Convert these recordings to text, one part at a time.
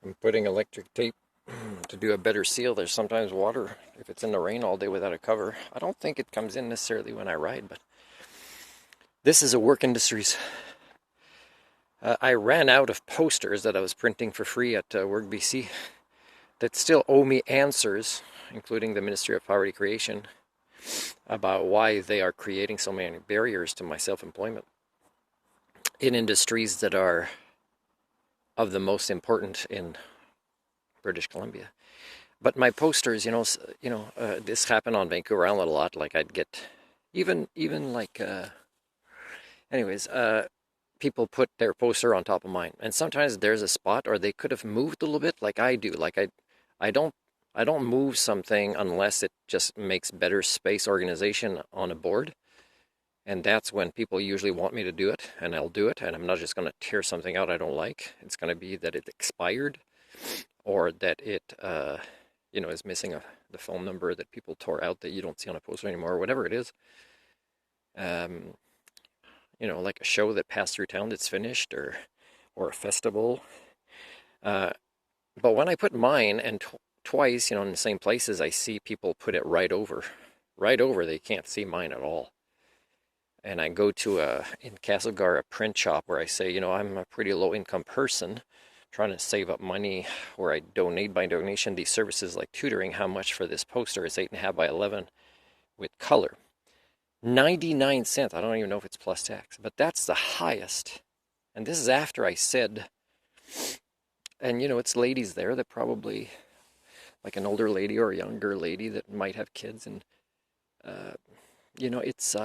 I'm putting electric tape to do a better seal. There's sometimes water if it's in the rain all day without a cover. I don't think it comes in necessarily when I ride, but this is a work industries. I ran out of posters that I was printing for free at Work BC that still owe me answers, including the Ministry of Poverty Creation, about why they are creating so many barriers to my self-employment in industries that are of the most important in British Columbia. But my posters, this happened on Vancouver Island a lot. Like I'd get, even like, people put their poster on top of mine, and sometimes there's a spot, or they could have moved a little bit, like I do. Like I don't move something unless it just makes better space organization on a board. And that's when people usually want me to do it, and I'll do it. And I'm not just going to tear something out I don't like. It's going to be that it expired, or that it, is missing the phone number that people tore out that you don't see on a poster anymore, or whatever it is. Like a show that passed through town that's finished, or a festival. But when I put mine, and twice, in the same places, I see people put it right over. Right over, they can't see mine at all. And I go to in Castlegar, a print shop where I say, I'm a pretty low-income person trying to save up money, where I donate by donation these services like tutoring. How much for this poster? It's 8.5 by 11 with color. 99 cents. I don't even know if it's plus tax, but that's the highest. And this is after I said, and it's ladies there that probably, like an older lady or a younger lady that might have kids, and it's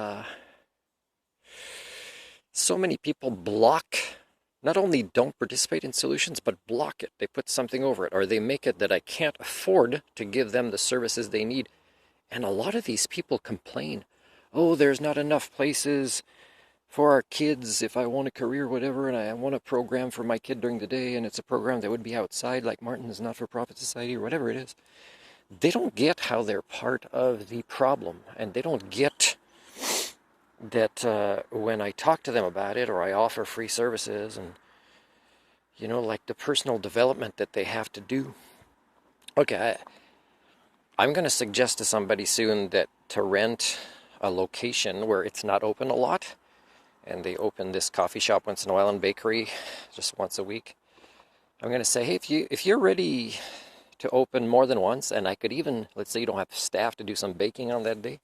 so many people block, not only don't participate in solutions, but block it. They put something over it, or they make it that I can't afford to give them the services they need. And a lot of these people complain, oh, there's not enough places for our kids if I want a career, whatever, and I want a program for my kid during the day, and it's a program that would be outside, like Martin's Not-for-Profit Society, or whatever it is. They don't get how they're part of the problem, and they don't get that when I talk to them about it, or I offer free services, and like the personal development that they have to do. Okay, I'm going to suggest to somebody soon that to rent a location where it's not open a lot, and they open this coffee shop once in a while and bakery just once a week. I'm going to say, hey, if you're ready to open more than once, and I could even, let's say you don't have staff to do some baking on that day,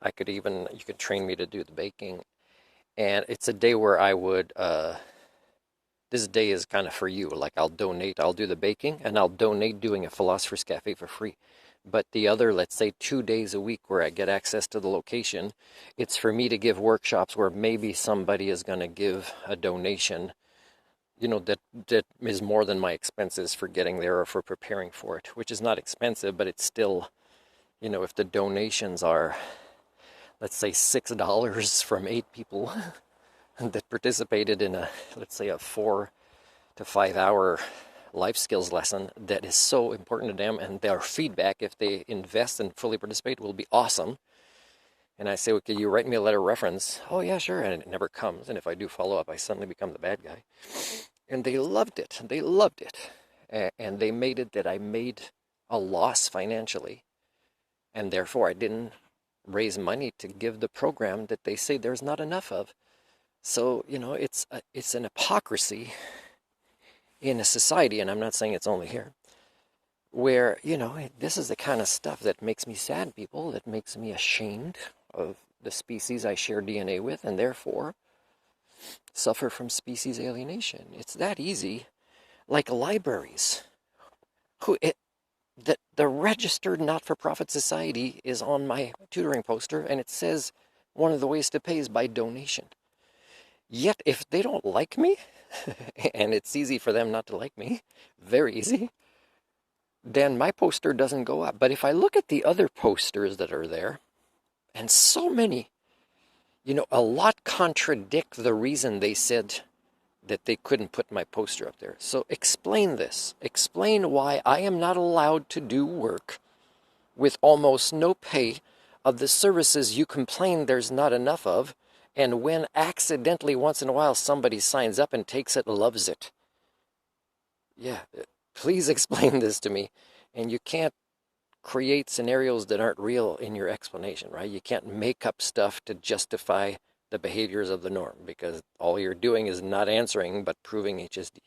you could train me to do the baking. And it's a day where I would, this day is kind of for you. Like I'll do the baking, and I'll donate doing a Philosopher's Cafe for free. But the other, let's say 2 days a week where I get access to the location, it's for me to give workshops where maybe somebody is going to give a donation, that is more than my expenses for getting there or for preparing for it, which is not expensive, but it's still, if the donations are, let's say $6 from 8 people that participated in let's say a 4 to 5 hour life skills lesson that is so important to them, and their feedback, if they invest and fully participate, will be awesome. And I say, well, can you write me a letter of reference? Oh yeah, sure. And it never comes. And if I do follow up, I suddenly become the bad guy. And they loved it. They loved it. And they made it that I made a loss financially, and therefore I didn't raise money to give the program that they say there's not enough of. So, it's an hypocrisy in a society, and I'm not saying it's only here, where, this is the kind of stuff that makes me sad, people, that makes me ashamed of the species I share DNA with, and therefore suffer from species alienation. It's that easy. Like libraries. The registered not-for-profit society is on my tutoring poster, and it says one of the ways to pay is by donation. Yet, if they don't like me, and it's easy for them not to like me, very easy, then my poster doesn't go up. But if I look at the other posters that are there, and so many, a lot contradict the reason they said that they couldn't put my poster up there. So explain this. Explain why I am not allowed to do work with almost no pay of the services you complain there's not enough of, and when accidentally once in a while somebody signs up and takes it, loves it. Yeah, please explain this to me. And you can't create scenarios that aren't real in your explanation, right? You can't make up stuff to justify the behaviors of the norm, because all you're doing is not answering but proving HSD.